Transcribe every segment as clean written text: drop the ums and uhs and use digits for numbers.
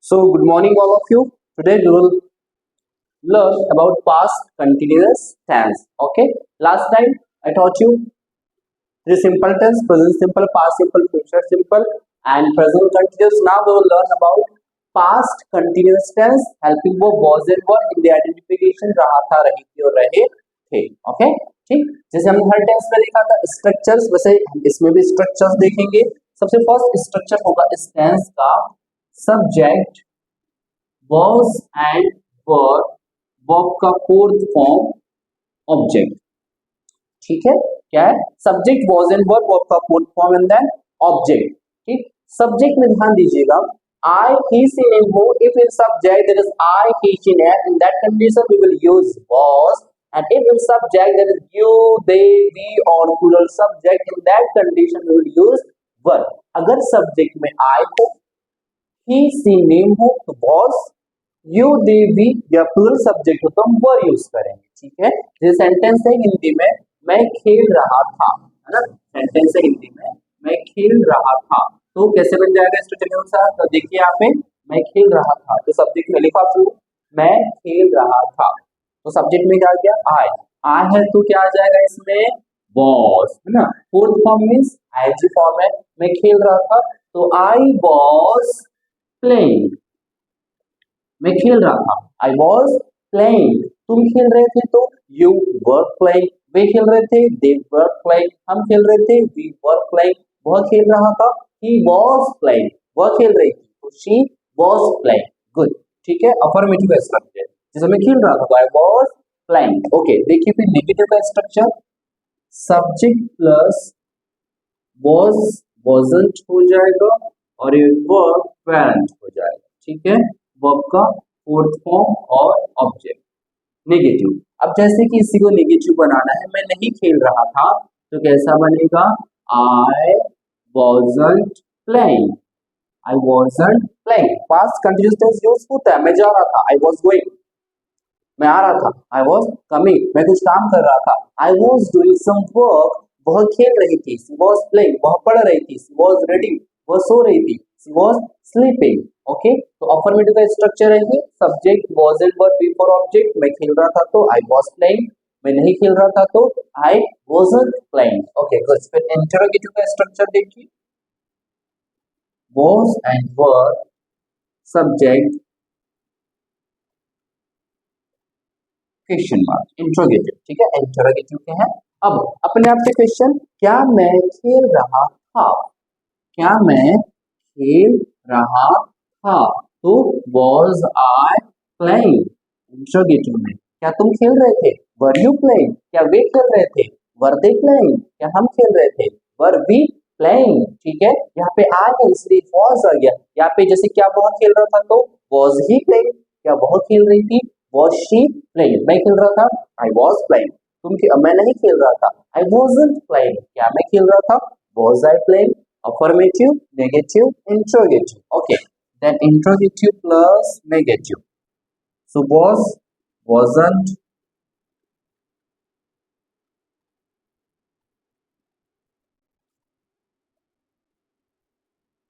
So, good morning, all of you. Today we will learn about past continuous tense. Okay. Last time I taught you the simple tense, present simple, past simple, future simple, and present continuous. Now we will learn about past continuous tense, helping verb was and were in the identification रहा था, रही थी और रहे थे. Okay. ठीक. जैसे हमने हर टेंस में देखा था स्ट्रक्चर्स, वैसे इसमें भी स्ट्रक्चर्स देखेंगे. सबसे फर्स्ट स्ट्रक्चर होगा इस टेंस का subject was and were verb का फोर्थ फॉर्म ऑब्जेक्ट. ठीक है, क्या है? Subject was and were verb का fourth form and then object. ठीक, सब्जेक्ट में ध्यान दीजिएगा I, he, she, name, who. If in subject there is I, he, she, name, in that condition we will use was, and if in subject there is you, they, we or plural subject, in that condition we will use were. अगर subject में I हो, he, she, name हो तो was, you, they, we या plural subject हो तो हम were use करेंगे. ठीक है, ये सेंटेंस है हिंदी में मैं खेल रहा था, है ना. सेंटेंस है हिंदी में मैं खेल रहा था, तो कैसे बन जाएगा स्ट्रक्चर के अनुसार? तो देखिए यहाँ पे मैं खेल रहा था, तो सब्जेक्ट में लिखा तो मैं खेल रहा था, तो सब्जेक्ट में क्या गया? आई है, तो क्या आ जाएगा इसमें? वॉज, है ना. Fourth form means ING form है. मैं खेल रहा था तो आई वॉज प्लेइंग, मैं खेल रहा था. I was playing. तुम खेल रहे थे तो यू वर प्लेइंग. वे खेल रहे थे, दे वर प्लेइंग. हम खेल रहे थे, वी वर प्लेइंग. वह खेल रहा था, ही वॉज प्लेइंग. वह खेल रही थी तो शी वॉज प्लेइंग. गुड. ठीक है, अफर्मेटिव स्ट्रक्चर. जैसे मैं खेल रहा था तो आई वॉज प्लेइंग. ओके, देखिए फिर नेगेटिव का structure subject plus was wasn't हो जाएगा और ये वर्ब पैरेंट हो जाएगा. ठीक है, वर्ब का फोर्थ फॉर्म और ऑब्जेक्ट. नेगेटिव. अब जैसे कि इसी को नेगेटिव बनाना है, मैं नहीं खेल रहा था तो कैसा बनेगा? I wasn't playing. I wasn't playing. Past continuous tense use होता है. मैं जा रहा था, आई वॉज गोइंग. मैं आ रहा था, आई वॉज कमिंग. मैं कुछ काम कर रहा था, I was doing some work. वह खेल रही थी, शी वॉज प्लेइंग. वह पढ़ रही थी, शी वॉज रीडिंग. वह सो रही थी, शी वॉज स्लीपिंग. ओके, तो अफर्मेटिव का स्ट्रक्चर है ये subject was and were before object. मैं खेल रहा था तो आई वॉज प्लेइंग. मैं नहीं खेल रहा था तो आई वॉजंट प्लेइंग. Okay, good. फिर इंटरोगेटिव का स्ट्रक्चर देखिए was and were subject question mark interrogative. ठीक है, इंट्रोगेटिव के हैं. अब अपने आप से क्वेश्चन, क्या मैं खेल रहा था? क्या मैं खेल रहा था? तो वॉज आई प्लेइंग. इंट्रोगेटिव में क्या तुम खेल रहे थे? Were you playing. क्या वे खेल रहे थे? Were they playing. क्या हम खेल रहे थे? Were we playing. ठीक है, यहाँ पे आई है इसलिए वॉज आ गया. यहाँ पे जैसे क्या वह खेल रहा था तो वॉज ही प्लेइंग. क्या वह खेल रही थी? Was she playing. मैं खेल रहा था, आई वॉज प्लेइंग. मैं नहीं खेल रहा था, आई वॉजंट प्लेइंग. क्या मैं खेल रहा था? Was I playing. Affirmative, negative, interrogative. Okay, then interrogative plus negative. So was, wasn't,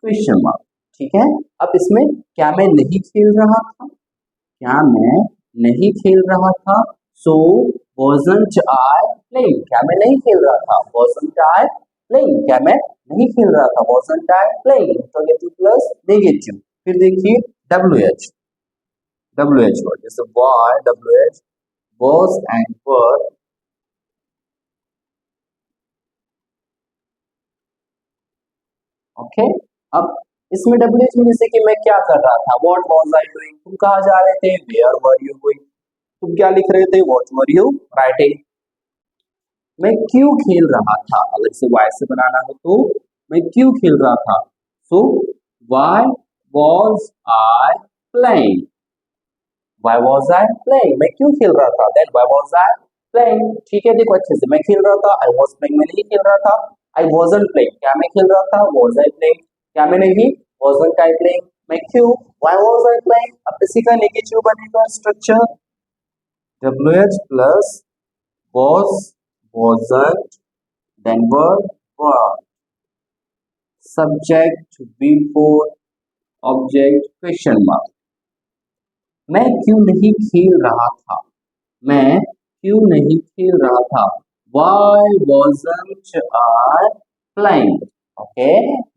question mark. ठीक है, अब इसमें क्या मैं नहीं खेल रहा था? क्या मैं नहीं खेल रहा था? So wasn't I playing? क्या मैं नहीं खेल रहा था? Wasn't I playing? क्या मैं नहीं खेल रहा था? Wasn't I playing? Interrogative plus negative. फिर देखिए WH. WH word जैसे why, WH, was and were. Okay, अब इसमें WH में जैसे कि मैं क्या कर रहा था, what was I doing. तुम कहाँ जा रहे थे? Where were you going. तुम क्या लिख रहे थे? What were you writing. मैं क्यों खेल रहा था? अगर इसे why से बनाना हो तो मैं क्यों खेल रहा था? So why was I playing. Why was I playing? मैं क्यों खेल रहा था? Then why was I playing. ठीक है, देखो अच्छे से. मैं खेल रहा था, I was playing. मैं नहीं खेल रहा था, I wasn't playing. क्या मैं खेल रहा था? Was I playing. क्या मैं नहीं? Wasn't I playing. मैं क्यों? Why was I playing. अब इसी का नेगेटिव बनेगा structure WH plus was, wasn't, then were, subject before object question mark. मैं क्यों नहीं खेल रहा था, मैं क्यों नहीं खेल रहा था, why wasn't I playing, okay,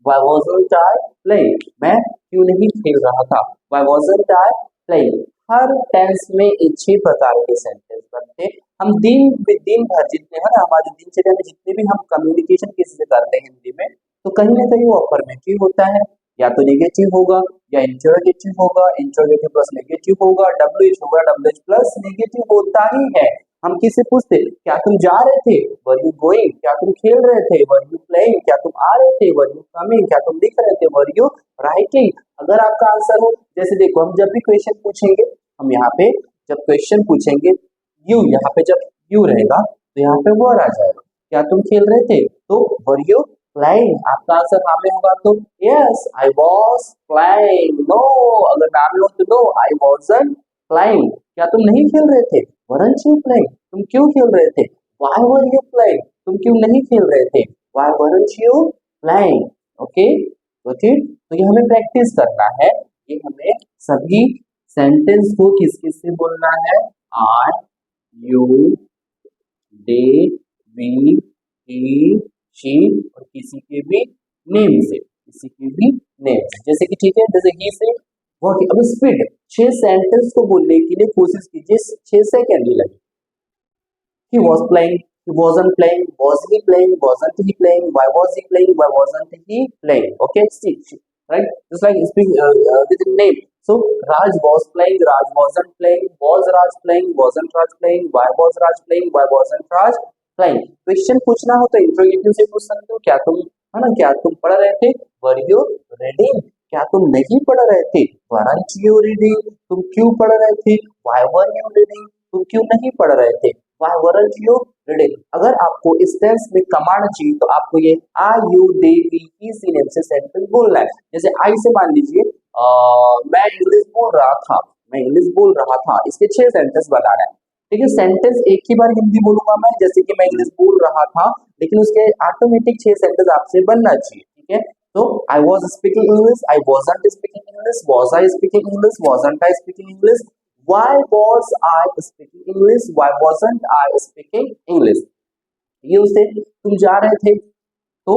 why wasn't I playing, मैं क्यों नहीं खेल रहा था, why wasn't I playing। हर टेंस में 6 प्रकार के सेंटेंस बनते हैं। हम दिन भर जितने है ना हमारे दिनचर्या में जितने भी हम कम्युनिकेशन किसी से करते हैं हिंदी में, तो कहीं ना कहीं वो अफर्मेटिव होता है, या तो नेगेटिव होगा या इंटरोगेटिव होगा, इंटरोगेटिव प्लस नेगेटिव होगा, डब्ल्यूएच होगा, डब्ल्यूएच प्लस नेगेटिव होता ही है। हम किससे पूछते, क्या तुम जा रहे थे, वर यू गोइंग, क्या तुम खेल रहे थे, वर यू प्लेइंग, क्या तुम आ रहे थे, वर यू कमिंग, क्या तुम लिख रहे थे, वर यू राइटिंग। अगर आपका आंसर हो, जैसे देखो हम जब भी क्वेश्चन पूछेंगे, हम यहाँ पे जब क्वेश्चन पूछेंगे यू, यहाँ पे जब यू रहेगा तो यहाँ पे वर आ जाएगा, क्या तुम खेल रहे थे, तो वर यू प्लेइंग। आपका आंसर नाम में होगा तो yes I was playing, no अगर नाम में हो तो नो आई वाजंट प्लेइंग। क्या तुम नहीं खेल रहे थे, वरंट यू प्लेइंग, तुम क्यों खेल रहे थे, व्हाई वर यू प्लेइंग, तुम क्यों नहीं खेल रहे थे, why weren't you playing. Okay, तो ठीक, तो ये हमें प्रैक्टिस करना है, ये हमें सभी सेंटेंस को किस किस से बोलना है, I, you, they, we, he, she और किसी के भी नेम से, किसी के भी नेम से, जैसे कि ठीक है, जैसे ही से वह, अब स्पीड 6 सेंटेंस को बोलने के लिए कोशिश कीजिए, 6 सेकंड ही लगे। He was playing, he wasn't playing, was he playing, wasn't he playing, why was he playing, why wasn't he playing, okay, see, right, just like speak with the name. So Raj was playing, Raj wasn't playing, was Raj playing, wasn't Raj playing, why was Raj playing, why wasn't Raj playing। Question पूछना हो तो interrogative से पूछ सकते हो, क्या तुम, है ना, क्या तुम पढ़ रहे थे, वर यू रीडिंग, क्या तुम नहीं पढ़ रहे थे, वरंट यू रीडिंग, तुम क्यों पढ़ रहे थे, व्हाई वर यू रीडिंग, तुम क्यों नहीं पढ़ रहे थे, व्हाई वरंट यू रीडिंग। अगर आपको इस टेंस में कमांड चाहिए तो आपको ये I, you, they, we, he, she name से सेंटेंस बोलना है। जैसे आई से मान लीजिए मैं इंग्लिश बोल रहा था, मैं इंग्लिश बोल रहा था, इसके 6 सेंटेंस बनाना है। ठीक है, सेंटेंस एक ही बार हिंदी बोलूंगा मैं, जैसे कि मैं इंग्लिश बोल रहा था, लेकिन उसके ऑटोमेटिक 6 सेंटेंस आपसे बनना चाहिए। ठीक है, तो I was speaking English, I wasn't speaking English, was I speaking English, wasn't I speaking English, why was I speaking English, why wasn't I speaking English। ये उसे तुम जा रहे थे तो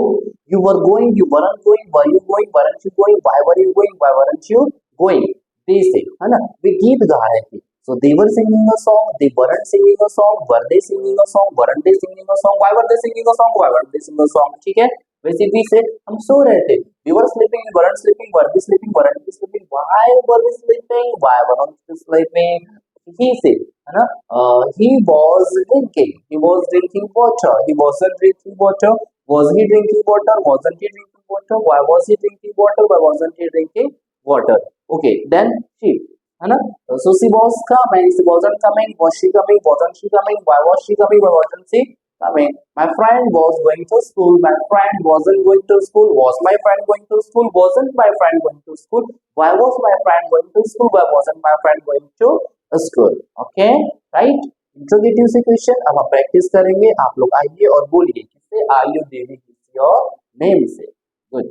you were going, you weren't going, were you going, weren't you going, why were you going, why weren't you going। they से, है ना, वे गीत गा रहे थे, so they were singing a song, they weren't singing a song, were they singing a song, weren't they singing a song, why were they singing a song, why weren't they singing a song। ठीक है, वैसे भी से हम सो रहे थे, we were sleeping, we weren't sleeping, were we sleeping, weren't we sleeping, why were we sleeping, why weren't we sleeping। he से, है ना, he was drinking water, he wasn't drinking water, was he drinking water, wasn't he drinking water, why was he drinking water, why wasn't he drinking water। okay, then she, है ना, so she was coming, she wasn't coming, was she coming, wasn't she coming, why was she coming, why wasn't she coming। my friend was going to school, my friend wasn't going to school, was my friend going to school, wasn't my friend going to school, why was my friend going to school, why wasn't my friend going to school। okay, right, interrogative से question अब हम practice करेंगे। आप लोग आइए और बोलिए किससे, are you Devi your name say. Good.